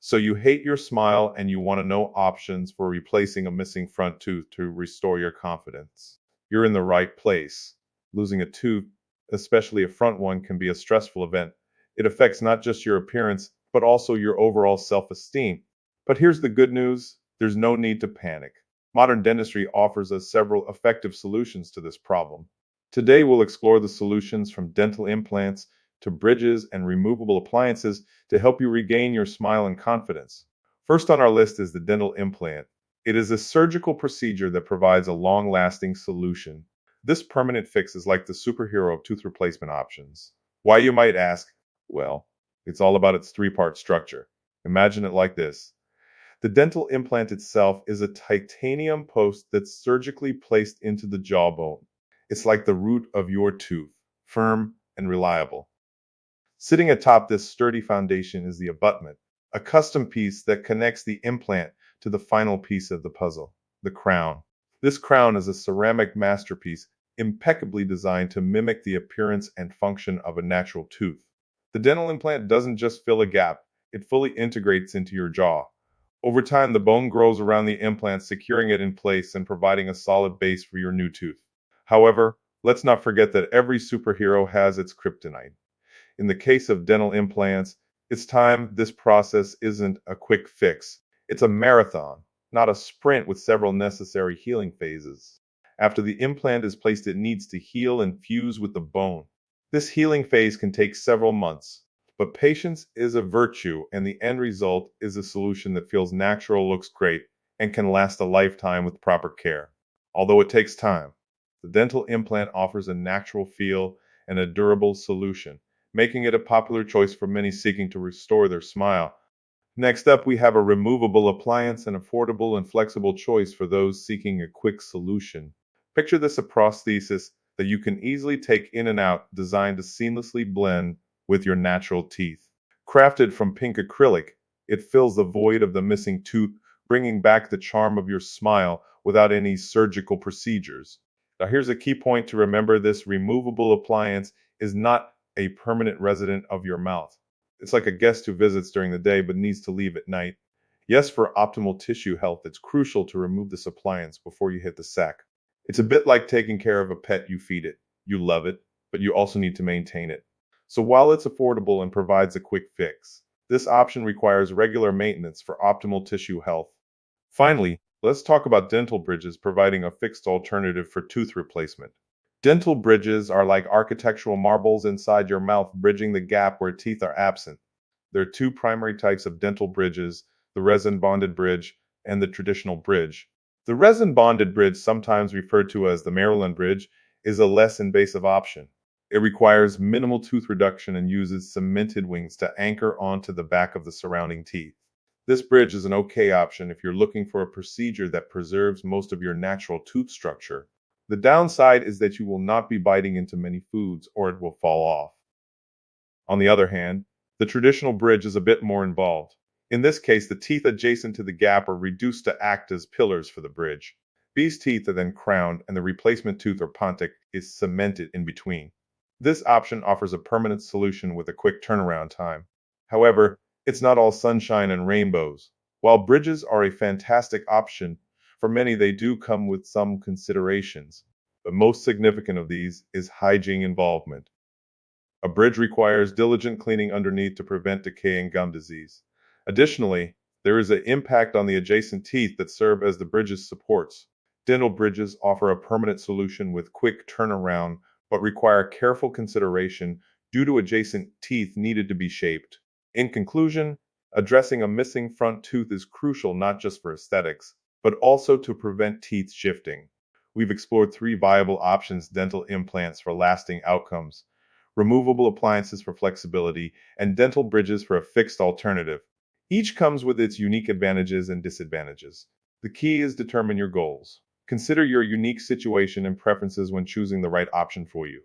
So you hate your smile and you want to know options for replacing a missing front tooth to restore your confidence. You're in the right place. Losing a tooth, especially a front one, can be a stressful event. It affects not just your appearance, but also your overall self-esteem. But here's the good news, there's no need to panic. Modern dentistry offers us several effective solutions to this problem. Today we'll explore the solutions from dental implants to bridges and removable appliances to help you regain your smile and confidence. First on our list is the dental implant. It is a surgical procedure that provides a long-lasting solution. This permanent fix is like the superhero of tooth replacement options. Why, you might ask? Well, it's all about its three-part structure. Imagine it like this. The dental implant itself is a titanium post that's surgically placed into the jawbone. It's like the root of your tooth, firm and reliable. Sitting atop this sturdy foundation is the abutment, a custom piece that connects the implant to the final piece of the puzzle, the crown. This crown is a ceramic masterpiece impeccably designed to mimic the appearance and function of a natural tooth. The dental implant doesn't just fill a gap, it fully integrates into your jaw. Over time, the bone grows around the implant, securing it in place and providing a solid base for your new tooth. However, let's not forget that every superhero has its kryptonite. In the case of dental implants, it's time this process isn't a quick fix. It's a marathon, not a sprint with several necessary healing phases. After the implant is placed, it needs to heal and fuse with the bone. This healing phase can take several months, but patience is a virtue, and the end result is a solution that feels natural, looks great, and can last a lifetime with proper care. Although it takes time, the dental implant offers a natural feel and a durable solution, making it a popular choice for many seeking to restore their smile. Next up, we have a removable appliance, an affordable and flexible choice for those seeking a quick solution. Picture this: a prosthesis that you can easily take in and out, designed to seamlessly blend with your natural teeth. Crafted from pink acrylic, it fills the void of the missing tooth, bringing back the charm of your smile without any surgical procedures. Now, here's a key point to remember: this removable appliance is not a permanent resident of your mouth. It's like a guest who visits during the day but needs to leave at night. Yes, for optimal tissue health, it's crucial to remove this appliance before you hit the sack. It's a bit like taking care of a pet. You feed it, you love it, but you also need to maintain it. So while it's affordable and provides a quick fix, this option requires regular maintenance for optimal tissue health. Finally, let's talk about dental bridges, providing a fixed alternative for tooth replacement. Dental bridges are like architectural marbles inside your mouth, bridging the gap where teeth are absent. There are two primary types of dental bridges: the resin-bonded bridge and the traditional bridge. The resin-bonded bridge, sometimes referred to as the Maryland Bridge, is a less invasive option. It requires minimal tooth reduction and uses cemented wings to anchor onto the back of the surrounding teeth. This bridge is an okay option if you're looking for a procedure that preserves most of your natural tooth structure. The downside is that you will not be biting into many foods or it will fall off. On the other hand, the traditional bridge is a bit more involved. In this case, the teeth adjacent to the gap are reduced to act as pillars for the bridge. These teeth are then crowned and the replacement tooth or pontic is cemented in between. This option offers a permanent solution with a quick turnaround time. However, it's not all sunshine and rainbows. While bridges are a fantastic option, for many they do come with some considerations. The most significant of these is hygiene involvement. A bridge requires diligent cleaning underneath to prevent decay and gum disease. Additionally, there is an impact on the adjacent teeth that serve as the bridge's supports. Dental bridges offer a permanent solution with quick turnaround, but require careful consideration due to adjacent teeth needed to be shaped. In conclusion, addressing a missing front tooth is crucial not just for aesthetics, but also to prevent teeth shifting. We've explored three viable options: dental implants for lasting outcomes, removable appliances for flexibility, and dental bridges for a fixed alternative. Each comes with its unique advantages and disadvantages. The key is determine your goals. Consider your unique situation and preferences when choosing the right option for you.